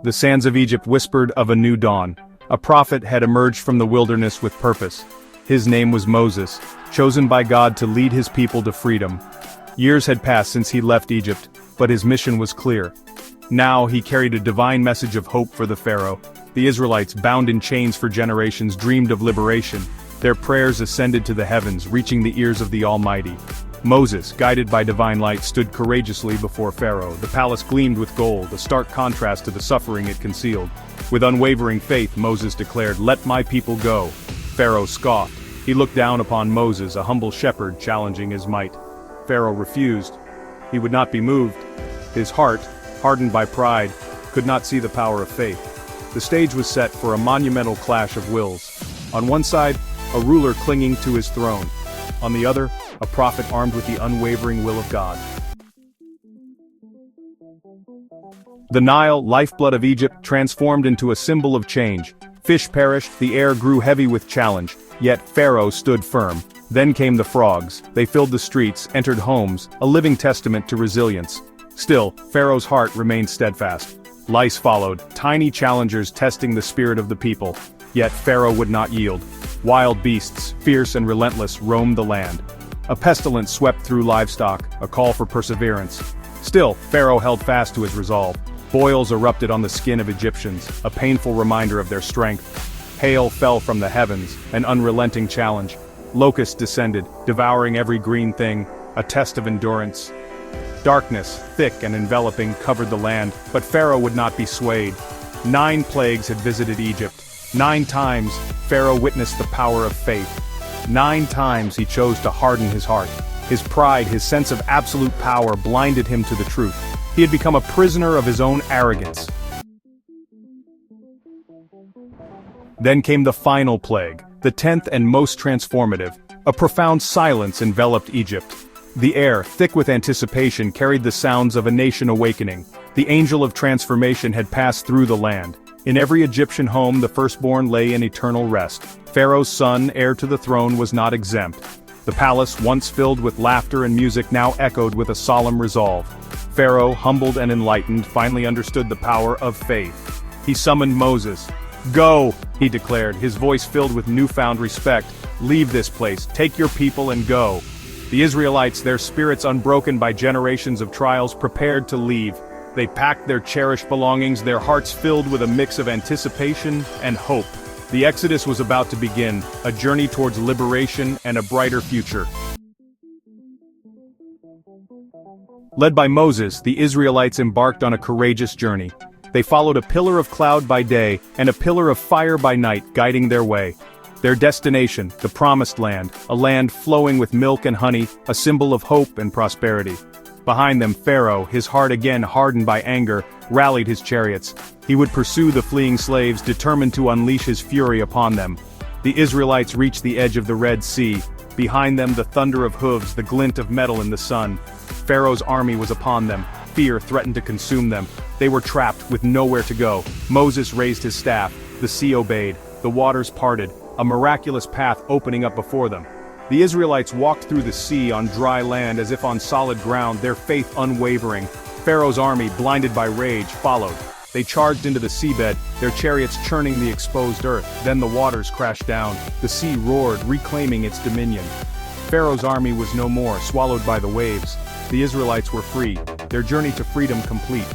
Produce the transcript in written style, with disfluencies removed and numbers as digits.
The sands of Egypt whispered of a new dawn. A prophet had emerged from the wilderness with purpose. His name was Moses, chosen by God to lead his people to freedom. Years had passed since he left Egypt, but his mission was clear. Now he carried a divine message of hope for the Pharaoh. The Israelites, bound in chains for generations, dreamed of liberation. Their prayers ascended to the heavens, reaching the ears of the Almighty. Moses, guided by divine light, stood courageously before Pharaoh. The palace gleamed with gold, a stark contrast to the suffering it concealed. With unwavering faith, Moses declared, "Let my people go." Pharaoh scoffed. He looked down upon Moses, a humble shepherd challenging his might. Pharaoh refused. He would not be moved. His heart, hardened by pride, could not see the power of faith. The stage was set for a monumental clash of wills. On one side, a ruler clinging to his throne. On the other, a prophet armed with the unwavering will of God. The Nile, lifeblood of Egypt, transformed into a symbol of change. Fish perished, the air grew heavy with challenge, yet Pharaoh stood firm. Then came the frogs. They filled the streets, entered homes, a living testament to resilience. Still, Pharaoh's heart remained steadfast. Lice followed, tiny challengers testing the spirit of the people. Yet Pharaoh would not yield. Wild beasts, fierce and relentless, roamed the land. A pestilence swept through livestock, a call for perseverance. Still, Pharaoh held fast to his resolve. Boils erupted on the skin of Egyptians, a painful reminder of their strength. Hail fell from the heavens, an unrelenting challenge. Locusts descended, devouring every green thing, a test of endurance. Darkness, thick and enveloping, covered the land, but Pharaoh would not be swayed. 9 plagues had visited Egypt. 9 times, Pharaoh witnessed the power of faith. 9 times he chose to harden his heart. His pride, his sense of absolute power blinded him to the truth. He had become a prisoner of his own arrogance. Then came the final plague, the 10th and most transformative. A profound silence enveloped Egypt. The air, thick with anticipation, carried the sounds of a nation awakening. The angel of transformation had passed through the land. In every Egyptian home, the firstborn lay in eternal rest. Pharaoh's son, heir to the throne, was not exempt. The palace, once filled with laughter and music, now echoed with a solemn resolve. Pharaoh, humbled and enlightened, finally understood the power of faith. He summoned Moses. "Go," he declared, his voice filled with newfound respect. "Leave this place, take your people and go." The Israelites, their spirits unbroken by generations of trials, prepared to leave. They packed their cherished belongings, their hearts filled with a mix of anticipation and hope. The Exodus was about to begin, a journey towards liberation and a brighter future. Led by Moses, the Israelites embarked on a courageous journey. They followed a pillar of cloud by day and a pillar of fire by night, guiding their way. Their destination, the Promised Land, a land flowing with milk and honey, a symbol of hope and prosperity. Behind them, Pharaoh, his heart again hardened by anger, rallied his chariots. He would pursue the fleeing slaves, determined to unleash his fury upon them. The Israelites reached the edge of the Red Sea. Behind them, the thunder of hooves, the glint of metal in the sun. Pharaoh's army was upon them. Fear threatened to consume them. They were trapped, with nowhere to go. Moses raised his staff. The sea obeyed. The waters parted, a miraculous path opening up before them. The Israelites walked through the sea on dry land as if on solid ground, their faith unwavering. Pharaoh's army, blinded by rage, followed. They charged into the seabed, their chariots churning the exposed earth. Then the waters crashed down. The sea roared, reclaiming its dominion. Pharaoh's army was no more, swallowed by the waves. The Israelites were free, their journey to freedom complete.